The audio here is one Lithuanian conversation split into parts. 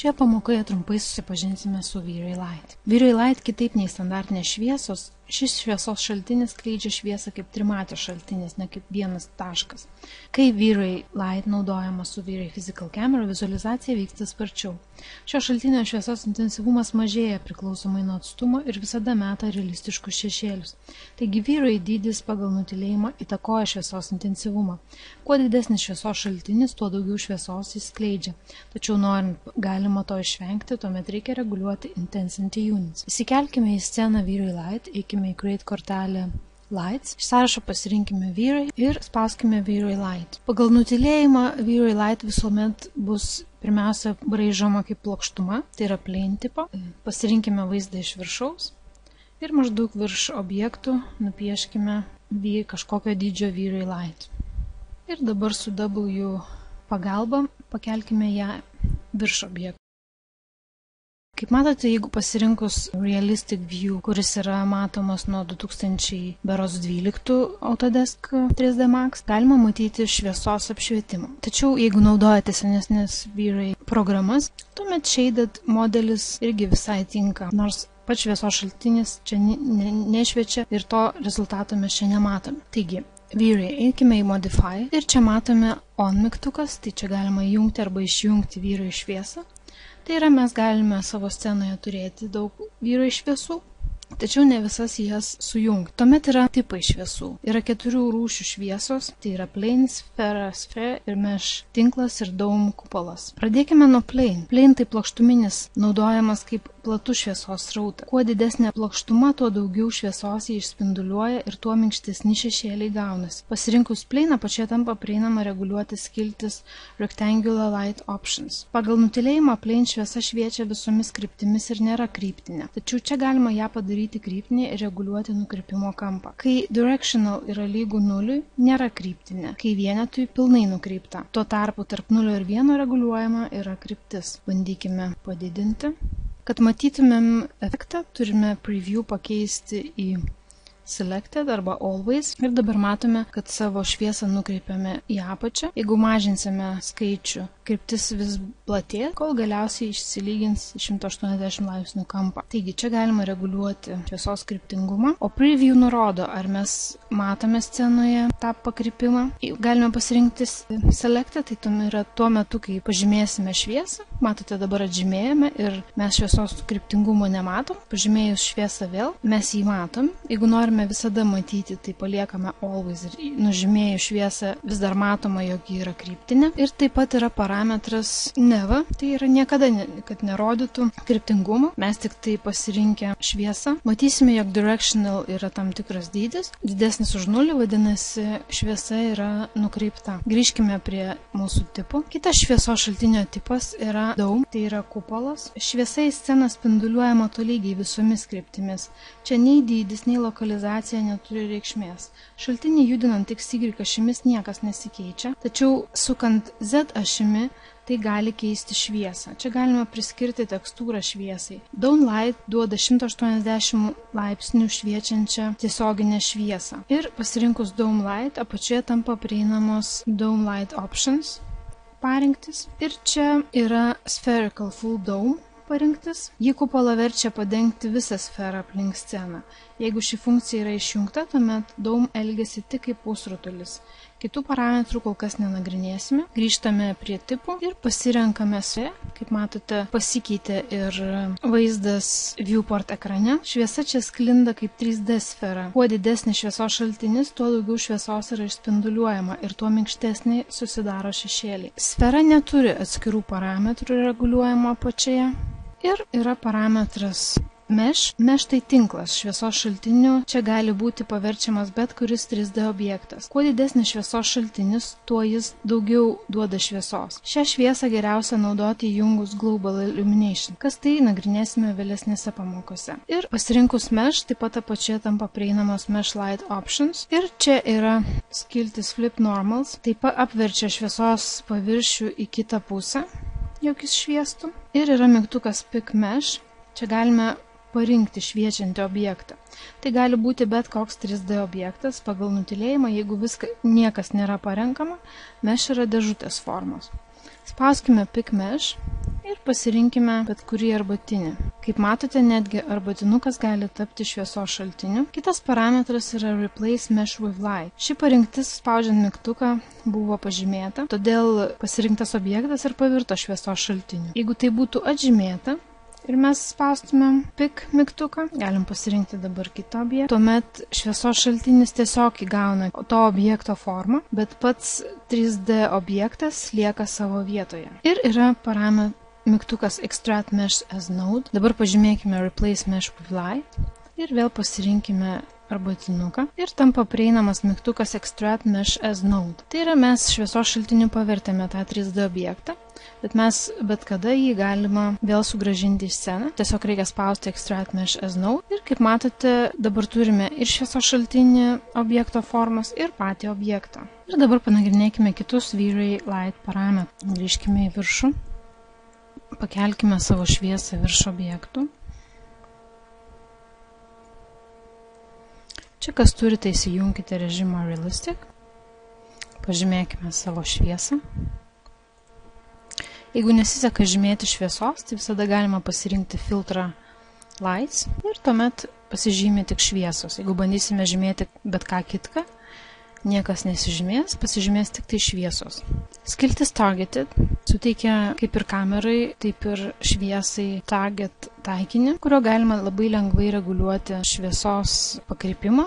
Šioje pamokoje trumpai susipažinsime su V-Ray Light. V-Ray Light kitaip nei standartinės šviesos, šis šviesos šaltinis skleidžia šviesą kaip trimatės šaltinis, ne kaip vienas taškas. Kai V-Ray Light naudojama su V-Ray Physical Camera, vizualizacija vyksta sparčiau. Šio šaltinio šviesos intensyvumas mažėja priklausomai nuo atstumo ir visada meta realistiškus šešėlius. Taigi V-Ray dydis pagal nutylėjimą įtakoja šviesos intensyvumą. Kuo didesnis šviesos šaltinis, tuo daugiau šviesos jis skleidžia. Tačiau norint galima to išvengti, tuomet reikia reguliuoti Intensity Units. Įsikelkime į sceną V-Ray Light, eikime į Create kortelę Lights, iš sąrašo pasirinkime V-Ray ir spauskime V-Ray Light. Pagal nutylėjimą V-Ray Light visuomet bus pirmiausia braižoma kaip plokštuma, tai yra plane tipo. Pasirinkime vaizdą iš viršaus ir maždaug virš objektų nupieškime kažkokio dydžio V-Ray Light. Ir dabar su W pagalba pakelkime ją virš objektų. Kaip matote, jeigu pasirinkus Realistic View, kuris yra matomas nuo 2012 Autodesk 3D Max, galima matyti šviesos apšvietimą. Tačiau, jeigu naudojate senesnės V-Ray programas, tuomet Shaded modelis irgi visai tinka, nors pats šviesos šaltinis čia nešviečia ir to rezultato mes čia nematome. Taigi, V-Ray, eikime į Modify ir čia matome On mygtukas, tai čia galima įjungti arba išjungti V-Ray šviesą. Tai yra, mes galime savo scenoje turėti daug V-Ray šviesų, tačiau ne visas jas sujungti. Tuomet yra tipai šviesų. Yra 4 rūšių šviesos, tai yra Plane, Sphere, Sphere ir Mesh tinklas ir Dome kupolas. Pradėkime nuo Plane. Plane tai plokštuminis, naudojamas kaip platus šviesos srautas. Kuo didesnė plokštuma, tuo daugiau šviesos jį išspinduliuoja ir tuo minkštesni šešėliai gaunasi. Pasirinkus Plane apačioje tampa prieinama reguliuoti skiltis Rectangular Light Options. Pagal nutylėjimą Plane šviesa šviečia visomis kryptimis ir nėra kryptinė. Tačiau čia galima ją padaryti kryptinė ir reguliuoti nukrypimo kampą. Kai Directional yra lygu 0, nėra kryptinė. Kai vienetui pilnai nukreipta. Tuo tarpu tarp 0 ir 1 reguliuojama yra kryptis. Bandykime padidinti. Kad matytumėm efektą, turime Preview pakeisti į Selected arba Always ir dabar matome, kad savo šviesą nukreipiame į apačią. Jeigu mažinsime skaičių, kryptis vis platės, kol galiausiai išsilygins 180 laipsnių kampą. Taigi čia galima reguliuoti šviesos kryptingumą, o Preview nurodo, ar mes matome scenoje tą pakrypimą. Galime pasirinkti Selected, tai yra tuo metu, kai pažymėsime šviesą. Matote, dabar atžymėjame ir mes šviesos kryptingumo nematom. Pažymėjus šviesą vėl, mes jį matom. Jeigu norime visada matyti, tai paliekame Always ir nužymėjus šviesą vis dar matoma, jog ji yra kryptinė. Ir taip pat yra parametras Never, tai yra niekada, kad nerodytų kryptingumą. Mes tik tai pasirinkę šviesą. Matysime, jog Directional yra tam tikras dydis. Didesnis už 0, vadinasi, šviesa yra nukreipta. Grįžkime prie mūsų tipų. Kitas šviesos šaltinio tipas yra Dome, tai yra kupolas. Šviesa į sceną spinduliuojama tolygiai visomis kryptimis. Čia nei dydis, nei lokalizacija neturi reikšmės. Šaltinį judinant X, Y ašimis niekas nesikeičia, tačiau sukant Z ašimi tai gali keisti šviesą. Čia galima priskirti tekstūrą šviesai. Dome Light duoda 180 laipsnių šviečiančią tiesioginę šviesą. Ir pasirinkus Dome Light, apačioje tampa prieinamos Dome Light Options parinktis. Ir čia yra Spherical Full Dome parinktis. Ji kupolą verčia padengti visą sferą aplink sceną. Jeigu ši funkcija yra išjungta, tuomet Dome elgiasi tik kaip pusrutulis. Kitų parametrų kol kas nenagrinėsime. Grįžtame prie tipų ir pasirenkame Sphere. Kaip matote, pasikeitė ir vaizdas viewport ekrane. Šviesa čia sklinda kaip 3D sfera. Kuo didesnis šviesos šaltinis, tuo daugiau šviesos yra išspinduliuojama ir tuo minkštesnė susidaro šešėliai. Sfera neturi atskirų parametrų reguliuojama apačioje. Ir yra parametras Mesh. Mesh tai tinklas šviesos šaltinių. Čia gali būti paverčiamas bet kuris 3D objektas. Kuo didesnis šviesos šaltinis, tuo jis daugiau duoda šviesos. Šią šviesą geriausia naudoti įjungus Global Illumination. Kas tai nagrinėsime vėlesnėse pamokose. Ir pasirinkus Mesh, taip pat apačioje tampa prieinamos Mesh Light Options. Ir čia yra skiltis Flip Normals. Taip pat apverčia šviesos paviršių į kitą pusę, jog jis šviestų. Ir yra mygtukas Pick Mesh. Čia galime parinkti šviečiantį objektą. Tai gali būti bet koks 3D objektas. Pagal nutylėjimą, jeigu niekas nėra parenkama, Mesh yra dėžutės formos. Spauskime Pick Mesh ir pasirinkime bet kurį arbatinį. Kaip matote, netgi arbatinukas gali tapti šviesos šaltiniu. Kitas parametras yra Replace Mesh with Light. Ši parinktis spaudžiant mygtuką buvo pažymėta, todėl pasirinktas objektas ir pavirto šviesos šaltiniu. Jeigu tai būtų atžymėta ir mes spaustumėm Pick mygtuką, galim pasirinkti dabar kitą objektą. Tuomet šviesos šaltinis tiesiog įgauna to objekto formą, bet pats 3D objektas lieka savo vietoje. Ir yra mygtukas Extract Mesh as Node. Dabar pažymėkime Replace Mesh with Light ir vėl pasirinkime arbatinuką ir tampa prieinamas mygtukas Extract Mesh as Node. Tai yra, mes šviesos šaltiniu pavertėme tą 3D objektą, bet mes bet kada jį galima vėl sugrąžinti į sceną. Tiesiog reikia spausti Extract Mesh as Node ir kaip matote, dabar turime ir šviesos šaltinį objekto formas ir patį objektą. Ir dabar panagrinėkime kitus V-Ray Light parametrus. Grįžkime į viršų, pakelkime savo šviesą virš objektų. Čia kas turite, įsijunkite režimą Realistic, pažymėkime savo šviesą. Jeigu nesiseka žymėti šviesos, tai visada galima pasirinkti filtrą Lights ir tuomet pasižymė tik šviesos. Jeigu bandysime žymėti bet ką kitką, niekas nesižymės, pasižymės tik tai šviesos. Skiltis Targeted suteikia kaip ir kamerai, taip ir šviesai target taikinį, kurio galima labai lengvai reguliuoti šviesos pakreipimą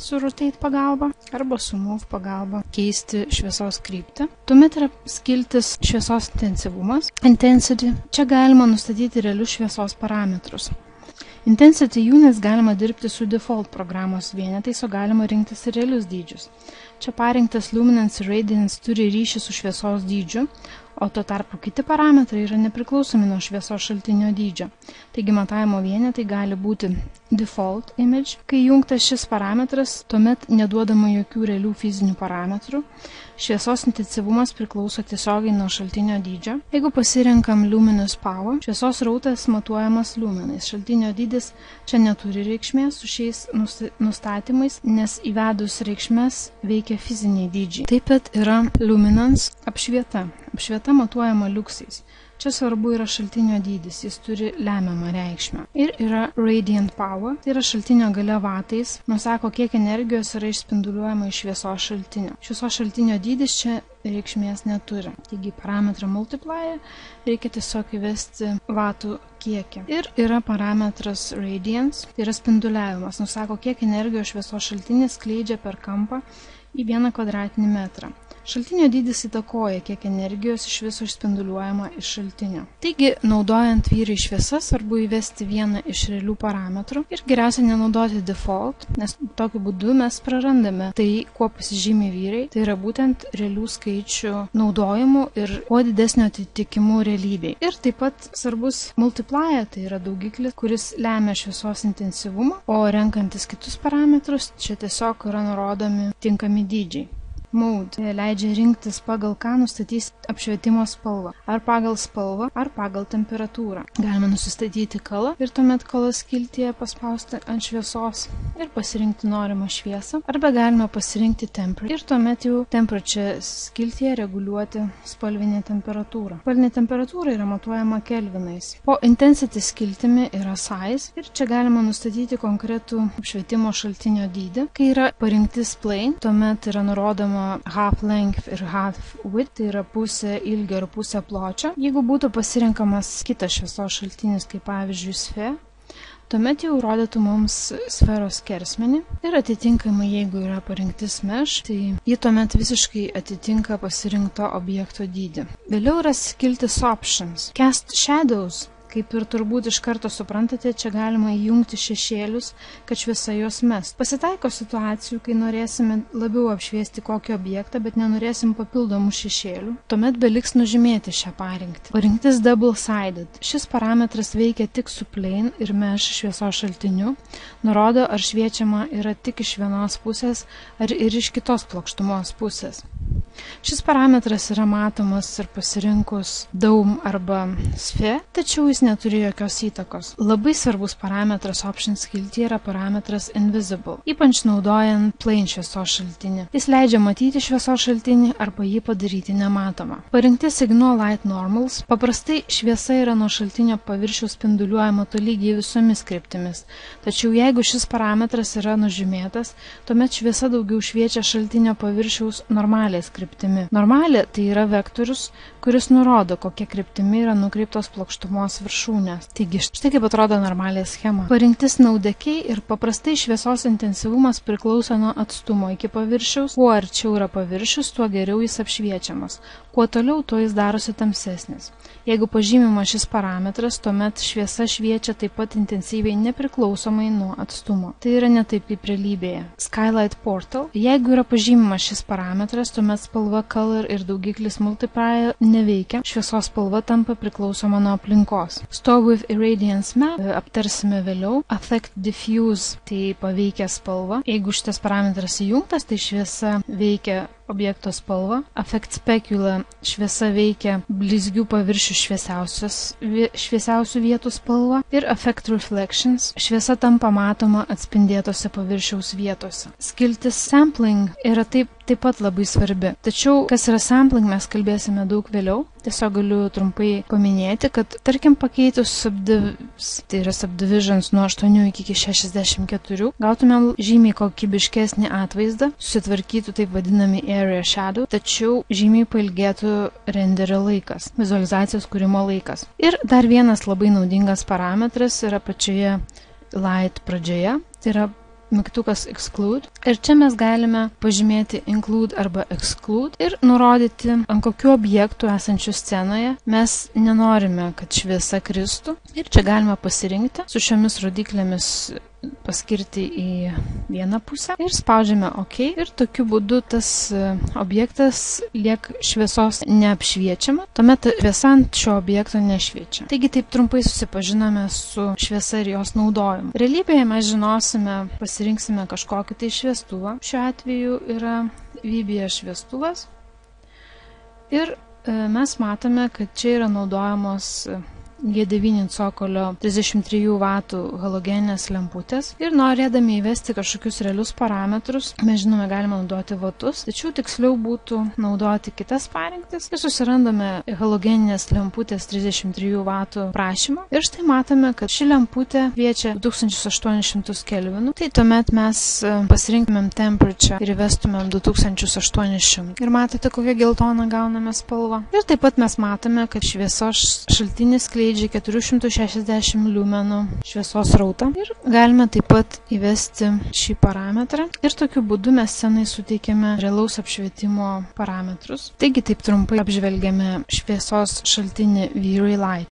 su Rotate pagalba arba su Move pagalba keisti šviesos kryptį. Tuomet yra skiltis šviesos intensyvumas, Intensity. Čia galima nustatyti realius šviesos parametrus. Intensity Units galima dirbti su default programos vienetais, o galima rinktis ir realius dydžius. Čia parinktas Luminance ir Radiance turi ryšį su šviesos dydžiu, o tuo tarpu kiti parametrai yra nepriklausomi nuo šviesos šaltinio dydžio. Taigi matavimo vienetai gali būti Default Image. Kai jungtas šis parametras, tuomet neduodama jokių realių fizinių parametrų. Šviesos intensyvumas priklauso tiesiogiai nuo šaltinio dydžio. Jeigu pasirenkam Luminous Power, šviesos rautas matuojamas luminais. Šaltinio dydis čia neturi reikšmės su šiais nustatymais, nes įvedus reikšmės veikia fiziniai dydžiai. Taip pat yra Luminance apšvieta. Apšvieta matuojama liuksais. Čia svarbu yra šaltinio dydis, jis turi lemiamą reikšmę. Ir yra Radiant Power, tai yra šaltinio galia vatais, nusako, kiek energijos yra išspinduliuojama iš šviesos šaltinio. Šviesos šaltinio dydis čia reikšmės neturi. Taigi parametrą Multiplier reikia tiesiog įvesti vatų kiekį. Ir yra parametras Radiance, tai yra spinduliavimas, nusako, kiek energijos šviesos šaltinis skleidžia per kampą į 1 kvadratinį metrą. Šaltinio dydis įtakoja, kiek energijos iš viso išspinduliuojama iš šaltinio. Taigi, naudojant V-Ray šviesas, svarbu įvesti vieną iš realių parametrų ir geriausia nenaudoti default, nes tokiu būdu mes prarandame tai, kuo pasižymi V-Ray, tai yra būtent realių skaičių naudojimu ir kuo didesnio atitikimu realybei. Ir taip pat svarbus Multiplier, tai yra daugiklis, kuris lemia šviesos intensyvumą, o renkantis kitus parametrus, čia tiesiog yra nurodomi tinkami dydžiai. Mode leidžia rinktis pagal ką nustatys apšvietimo spalvą, ar pagal spalvą, ar pagal temperatūrą. Galime nusistatyti color ir tuomet color skiltyje paspausti ant šviesos ir pasirinkti norimą šviesą, arba galime pasirinkti temperature ir tuomet jau temperature skiltyje reguliuoti spalvinę temperatūrą. Spalvinė temperatūra yra matuojama kelvinais. Po intensity skiltimi yra size ir čia galima nustatyti konkretų apšvietimo šaltinio dydį. Kai yra parinktis plane, tuomet yra nurodoma half length ir half width, tai yra pusė ilgio ir pusė pločio. Jeigu būtų pasirinkamas kitas šviesos šaltinis, kaip pavyzdžiui sfera, tuomet jau rodytų mums sferos skersmenį ir atitinkamai, jeigu yra parinktis mesh, tai jį tuomet visiškai atitinka pasirinkto objekto dydį. Vėliau yra skiltis options. Cast shadows. Kaip ir turbūt iš karto suprantate, čia galima įjungti šešėlius, kad šviesa juos mest. Pasitaiko situacijų, kai norėsime labiau apšviesti kokį objektą, bet nenorėsim papildomų šešėlių. Tuomet beliks nužymėti šią parinkti. Parinktis double-sided. Šis parametras veikia tik su plane ir mesh šviesos šaltiniu. Nurodo, ar šviečiama yra tik iš vienos pusės, ar ir iš kitos plokštumos pusės. Šis parametras yra matomas ir pasirinkus Dome arba Sphere, tačiau jis neturi jokios įtakos. Labai svarbus parametras Options skiltyje yra parametras Invisible, ypač naudojant Plane šviesos šaltinį. Jis leidžia matyti šviesos šaltinį arba jį padaryti nematomą. Parinkti Ignore Light Normals. Paprastai šviesa yra nuo šaltinio paviršiaus spinduliuojama tolygiai visomis kryptimis, tačiau jeigu šis parametras yra nužymėtas, tuomet šviesa daugiau šviečia šaltinio paviršiaus normaliais kryptimi. Normalė tai yra vektorius, kuris nurodo, kokia kryptimi yra nukreiptos plokštumos viršūnės. Taigi, štai kaip atrodo normaliai schema. Parinktis naudekiai ir paprastai šviesos intensyvumas priklauso nuo atstumo iki paviršiaus. Kuo arčiau yra paviršius, tuo geriau jis apšviečiamas. Kuo toliau, tuo jis darosi tamsesnis. Jeigu pažymima šis parametras, tuomet šviesa šviečia taip pat intensyviai nepriklausomai nuo atstumo. Tai yra ne taip kaip realybėje. Skylight Portal. Jeigu yra pažymimas šis parametras, tuomet spalva Color ir daugiklis Multiply neveikia. Šviesos spalva tampa priklausoma nuo aplinkos. Store with Irradiance Map aptarsime vėliau. Affect Diffuse tai paveikia spalva. Jeigu šitas parametras įjungtas, tai šviesa veikia objekto spalva. Affect Specula šviesa veikia blizgių paviršių šviesiausių vietų spalva. Ir Affect Reflections šviesa tampa matoma atspindėtose paviršiaus vietose. Skiltis Sampling yra taip pat labai svarbi. Tačiau, kas yra sampling, mes kalbėsime daug vėliau. Tiesiog galiu trumpai paminėti, kad tarkim pakeitus tai yra subdivisions nuo 8 iki 64, gautumėm žymiai kokybiškesnį atvaizdą, susitvarkytų taip vadinami area shadow, tačiau žymiai pailgėtų renderio laikas, vizualizacijos kūrimo laikas. Ir dar vienas labai naudingas parametras yra pačioje light pradžioje, tai yra mygtukas Exclude. Ir čia mes galime pažymėti Include arba Exclude ir nurodyti, ant kokių objektų esančių scenoje mes nenorime, kad šviesa kristų. Ir čia galima pasirinkti su šiomis rodiklėmis paskirti į vieną pusę ir spaudžiame OK ir tokiu būdu tas objektas liek šviesos neapšviečiama, tuomet šviesa ant šio objekto nešviečia. Taigi taip trumpai susipažinome su šviesa ir jos naudojimu. Realybėje mes žinosime, pasirinksime kažkokį tai šviestuvą. Šiuo atveju yra Vibia šviestuvas ir mes matome, kad čia yra naudojamos G9 cokolio 33 W halogeninės lemputės ir norėdami įvesti kažkokius realius parametrus, mes žinome, galime naudoti vatus, tačiau tiksliau būtų naudoti kitas parinktis ir susirandame halogeninės lemputės 33 W prašymą ir štai matome, kad ši lemputė šviečia 2800 kelvinų, tai tuomet mes pasirinktumėm temperature ir įvestumėm 2800 ir matote, kokią geltoną gauname spalvą. Ir taip pat mes matome, kad šviesos šaltinis skleidžia 460 liumenų šviesos rautą ir galime taip pat įvesti šį parametrą ir tokiu būdu mes scenai suteikiame realaus apšvietimo parametrus. Taigi taip trumpai apžvelgiame šviesos šaltinį V-Ray Light.